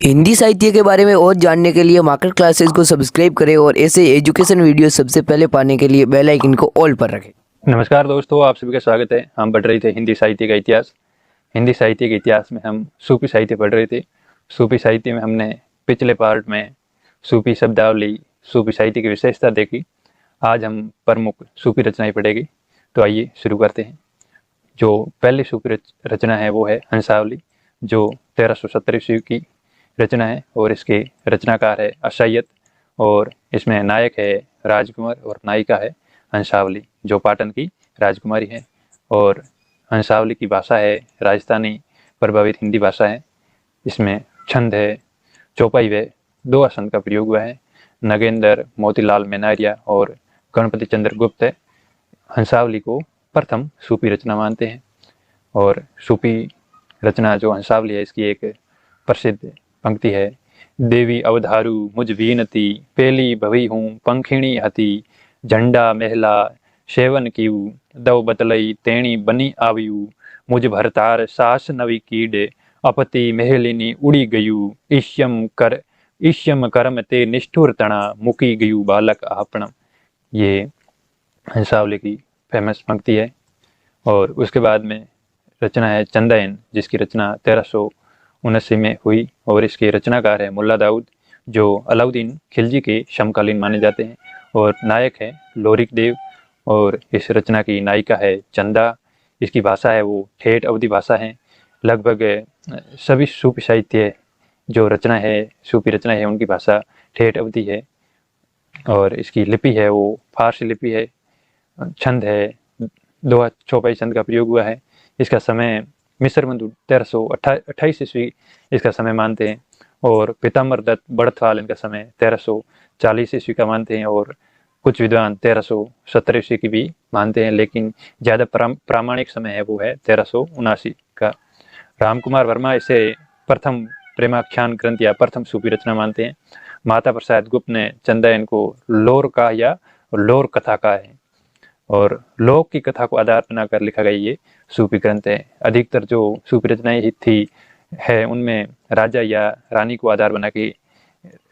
हिंदी साहित्य के बारे में और जानने के लिए मार्केट क्लासेस को सब्सक्राइब करें और ऐसे एजुकेशन वीडियो सबसे पहले पाने के लिए बेल आइकन को ऑल पर रखें। नमस्कार दोस्तों, आप सभी का स्वागत है। हम पढ़ रहे थे हिंदी साहित्य का इतिहास। हिंदी साहित्य के इतिहास में हम सूफी साहित्य पढ़ रहे थे। सूफी साहित्य में हमने पिछले पार्ट में सूफी शब्दावली, सूफी साहित्य की विशेषता देखी। आज हम प्रमुख सूफी रचनाएं पढ़ेंगे। तो आइए शुरू करते हैं। जो पहली सूफी रचना है वो है हंसावली, जो 1370 ईस्वी की रचना है और इसके रचनाकार है अशायत, और इसमें नायक है राजकुमार और नायिका है हंसावली, जो पाटन की राजकुमारी है। और हंसावली की भाषा है राजस्थानी प्रभावित हिंदी भाषा है। इसमें छंद है चौपाई व दोहा छंद का प्रयोग हुआ है। नगेंद्र मोतीलाल मेनारिया और गणपति चंद्र गुप्त हंसावली को प्रथम सूफी रचना मानते हैं। और सूफी रचना जो हंसावली है, इसकी एक प्रसिद्ध पंक्ति है, देवी अवधारू मुझ बीनती, पेली भवी हूँ पंखिणी हती, झंडा महला सेवन कीऊ, दव बतलई तेणी बनी आवियू, मुझ भरतार सास नवी कीड, अपति मेहलिनी उड़ी गयू, ईश्यम कर्म ते निष्ठुर तना, मुकी गयू बालक आपणम। ये हंसावली की फेमस पंक्ति है। और उसके बाद में रचना है चंदायन, जिसकी रचना 1379 में हुई और इसके रचनाकार है मुल्ला दाऊद, जो अलाउद्दीन खिलजी के समकालीन माने जाते हैं। और नायक है लोरिक देव और इस रचना की नायिका है चंदा। इसकी भाषा है वो ठेठ अवधी भाषा है। लगभग सभी सूफी साहित्य जो रचना है, सूफी रचना है, उनकी भाषा ठेठ अवधी है। और इसकी लिपि है वो फारसी लिपि है। छंद है दोहा चौपाई छंद का प्रयोग हुआ है। इसका समय मिस्र बंधु 1328 ईस्वी इसका समय मानते हैं। और पीताम्बर दत्त बड़थवाल इनका समय 1340 ईस्वी का मानते हैं। और कुछ विद्वान 1370 ईस्वी की भी मानते हैं, लेकिन ज़्यादा प्रामाणिक समय है वो है 1379 का। रामकुमार वर्मा इसे प्रथम प्रेमाख्यान ग्रंथ या प्रथम सूफी रचना मानते हैं। माता प्रसाद गुप्त ने चंदायन को लोर का या लोर कथा का है। और लोक की कथा को आधार बनाकर लिखा गया ये सूफी ग्रंथ है। अधिकतर जो सूफी रचनाएं थी है उनमें राजा या रानी को आधार बना के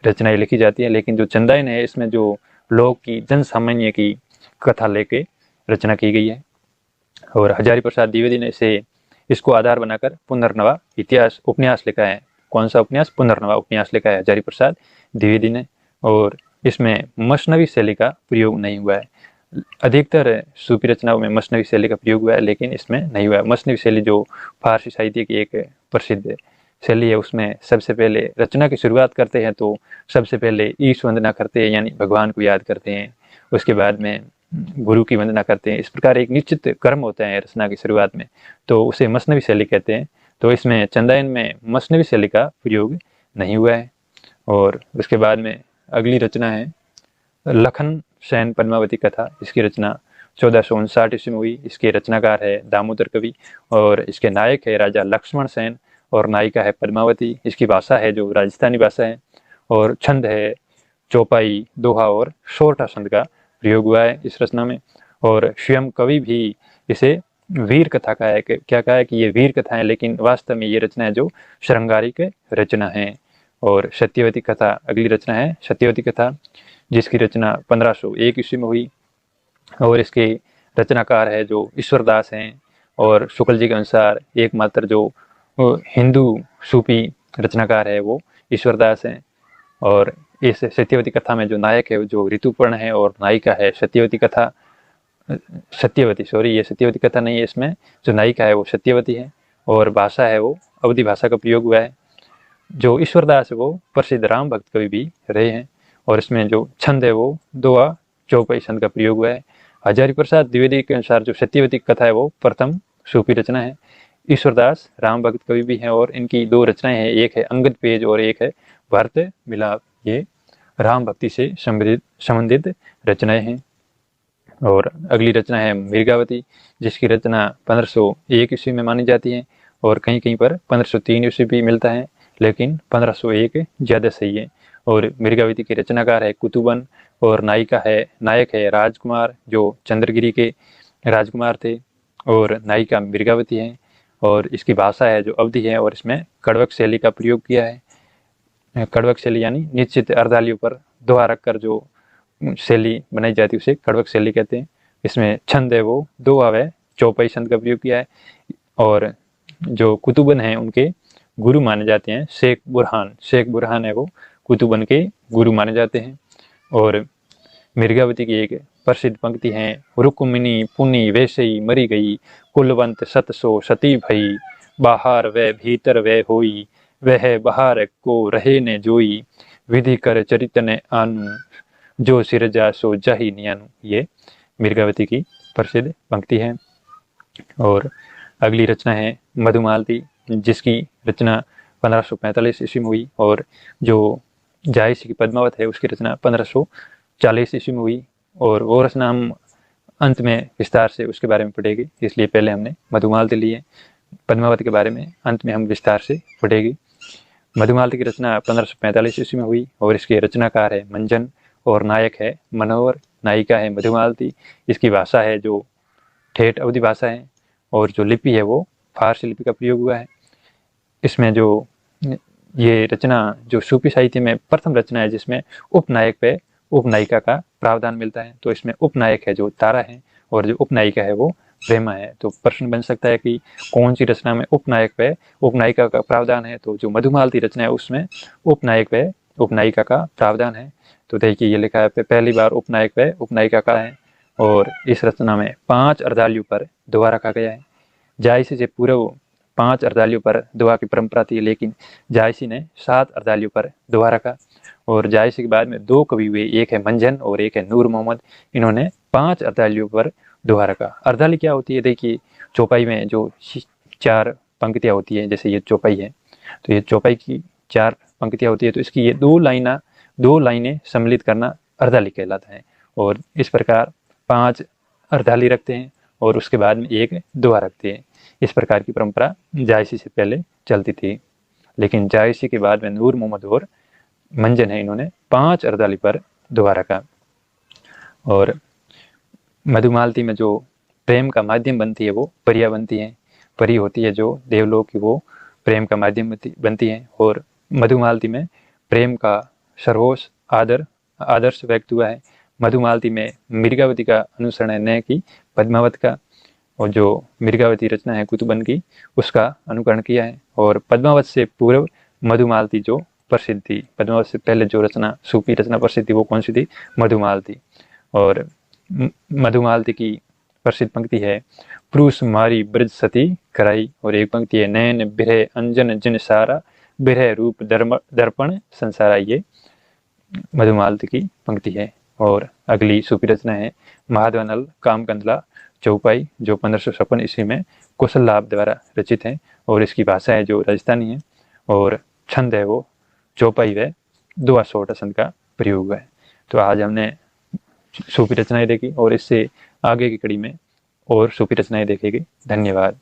रचनाएं लिखी जाती है, लेकिन जो चंदायन है इसमें जो लोक की जन सामान्य की कथा लेके रचना की गई है। और हजारी प्रसाद द्विवेदी ने इसको आधार बनाकर पुनर्नवा इतिहास उपन्यास लिखा है। कौन सा उपन्यास? पुनर्नवा उपन्यास लिखा है हजारी प्रसाद द्विवेदी ने। और इसमें मसनवी शैली का प्रयोग नहीं हुआ है। अधिकतर सूफी रचनाओं में मसनवी शैली का प्रयोग हुआ है, लेकिन इसमें नहीं हुआ है। मसनवी शैली जो फारसी साहित्य की एक प्रसिद्ध शैली है, उसमें सबसे पहले रचना की शुरुआत करते हैं तो सबसे पहले ईश वंदना करते हैं, यानी भगवान को याद करते हैं। उसके बाद में गुरु की वंदना करते हैं। इस प्रकार एक निश्चित कर्म होता है रचना की शुरुआत में, तो उसे मसनवी शैली कहते हैं। तो इसमें चंदायन में मसनवी शैली का प्रयोग नहीं हुआ है। और उसके बाद में अगली रचना है लखन सेन पद्मावती कथा। इसकी रचना 1459 ईस्वी में हुई। इसके रचनाकार है दामोदर कवि और इसके नायक है राजा लक्ष्मण सेन और नायिका है पद्मावती। इसकी भाषा है जो राजस्थानी भाषा है। और छंद है चौपाई, दोहा और सोरठा छंद का प्रयोग हुआ है इस रचना में। और स्वयं कवि भी इसे वीर कथा का है। क्या कहा है कि ये वीर कथा है, लेकिन वास्तव में ये रचना है जो श्रृंगारिक रचना है। और सत्यवती कथा अगली रचना है, सत्यवती कथा, जिसकी रचना 1501 ईस्वी में हुई। और इसके रचनाकार है जो ईश्वरदास हैं। और शुक्ल जी के अनुसार एकमात्र जो हिंदू सूफी रचनाकार है वो ईश्वरदास हैं। और इस सत्यवती कथा में जो नायक है जो ऋतुपर्ण है और नायिका है सत्यवती ये सत्यवती कथा नहीं है। इसमें जो नायिका है वो सत्यवती है और भाषा है वो अवधी भाषा का प्रयोग हुआ है। जो ईश्वरदास है वो प्रसिद्ध राम भक्त कवि भी रहे हैं। और इसमें जो छंद है वो दोहा चौपाई छंद का प्रयोग हुआ है। हजारी प्रसाद द्विवेदी के अनुसार जो सत्यवती कथा है वो प्रथम सूफी रचना है। ईश्वरदास राम भक्त कवि भी हैं और इनकी दो रचनाएं हैं, एक है अंगद पेज और एक है भारत मिलाप। ये राम भक्ति से संबंधित रचनाएं हैं। और अगली रचना है मृगावती, जिसकी रचना 1501 ईस्वी में मानी जाती है और कहीं कहीं पर 1503 ईस्वी भी मिलता है, लेकिन 1501 ज़्यादा सही है। और मृगावती के रचनाकार है कुतुबन और नायक है राजकुमार, जो चंद्रगिरी के राजकुमार थे। और नायिका मृगावती है और इसकी भाषा है जो अवधी है और इसमें कड़वक शैली का प्रयोग किया है। कड़वक शैली यानी निश्चित अर्धालियों पर दोहा रखकर जो शैली बनाई जाती है उसे कड़वक शैली कहते हैं। इसमें छंद है वो दोहा व चौपाई छंद का प्रयोग किया है। और जो कुतुबन हैं उनके गुरु माने जाते हैं शेख बुरहान है वो कुतुबन के गुरु माने जाते हैं। और मिर्गावती की एक प्रसिद्ध पंक्ति है, रुक्मिणी पुनी वैसे मरी गई, कुलवंत सत सो सती भई, बाहर व भीतर व होई, वह बाहर को रहे ने जोई, विधि कर चरित ने आनु, जो सिरजा सो जाही नियानु। ये मिर्गावती की प्रसिद्ध पंक्ति है। और अगली रचना है मधुमालती, जिसकी रचना 1545 ईस्वी में हुई। और जो जायसी की पद्मावत है उसकी रचना 1540 ईस्वी में हुई। और वो रचना हम अंत में विस्तार से उसके बारे में पढ़ेंगे, इसलिए पहले हमने मधुमालती ली है। पद्मावत के बारे में अंत में हम विस्तार से पढ़ेंगे। मधुमालती की रचना 1545 ईस्वी में हुई और इसके रचनाकार है मंजन और नायक है मनोहर, नायिका है मधुमालती। इसकी भाषा है जो ठेठ अवधी भाषा है और जो लिपि है वो फारसी लिपि का प्रयोग हुआ है। इसमें जो ये रचना जो सूफी साहित्य में प्रथम रचना है जिसमें उपनायक पे उपनायिका का प्रावधान मिलता है। तो इसमें उपनायक है जो तारा है और जो उपनायिका है वो प्रेमा है। तो प्रश्न बन सकता है कि कौन सी रचना में उपनायक पे उपनायिका का प्रावधान है। तो जो मधुमालती रचना है उसमें उपनायक पे उपनायिका का प्रावधान है। तो देखिए ये लिखा है पहली बार उपनायक पे उपनायिका का है। और इस रचना में 5 अर्धालियों पर दोहा रखा गया है। जायसी से पूर्व 5 अर्धालियों पर दोहा की परंपरा थी, लेकिन जायसी ने 7 अर्धालियों पर दोहा रखा। और जायसी के बाद में 2 कवि हुए, एक है मंजन और एक है नूर मोहम्मद। इन्होंने 5 अर्धालियों पर दोहा रखा। अर्धाली क्या होती है, देखिए चौपाई में जो 4 पंक्तियां होती है, जैसे ये चौपाई है तो ये चौपाई की 4 पंक्तियां होती है, तो इसकी ये 2 लाइनें सम्मिलित करना अर्धाली कहलाता है। और इस प्रकार 5 अर्धाली रखते हैं और उसके बाद में एक दोहा रखते हैं। इस प्रकार की परंपरा जायसी से पहले चलती थी, लेकिन जायसी के बाद में नूर मोहम्मद और मंजन है, इन्होंने 5 अर्धाली पर दोहा रखा। और मधुमालती में जो प्रेम का माध्यम बनती है वो परियां बनती हैं। परी होती है जो देवलोक की, वो प्रेम का माध्यम बनती है। और मधुमालती में प्रेम का सर्वोच्च आदर्श व्यक्त हुआ है। मधुमालती में मिर्गावती का अनुसरण है, न कि पद्मावत का। और जो मिर्गावती रचना है कुतुबन की उसका अनुकरण किया है। और पद्मावत से पूर्व मधुमालती जो प्रसिद्ध थी, पद्मावत से पहले जो रचना सूफी रचना प्रसिद्ध थी वो कौन सी थी, मधुमालती। और मधुमालती की प्रसिद्ध पंक्ति है, पुरुष मारी ब्रज सती कराई। और एक पंक्ति है, नैन बिरह अंजन जिन सारा, बिरह रूप दर्पण संसारा। ये मधुमालती की पंक्ति है। और अगली सूफी रचना है महाधवनल कामकंदला चौपाई, जो 1556 ईस्वी में कुशल द्वारा रचित है। और इसकी भाषा है जो राजस्थानी है और छंद है वो चौपाई व दोहा सोटा छंद का प्रयोग हुआ है। तो आज हमने सूफी रचनाएं देखी और इससे आगे की कड़ी में और सूफी रचनाएं देखेंगे। धन्यवाद।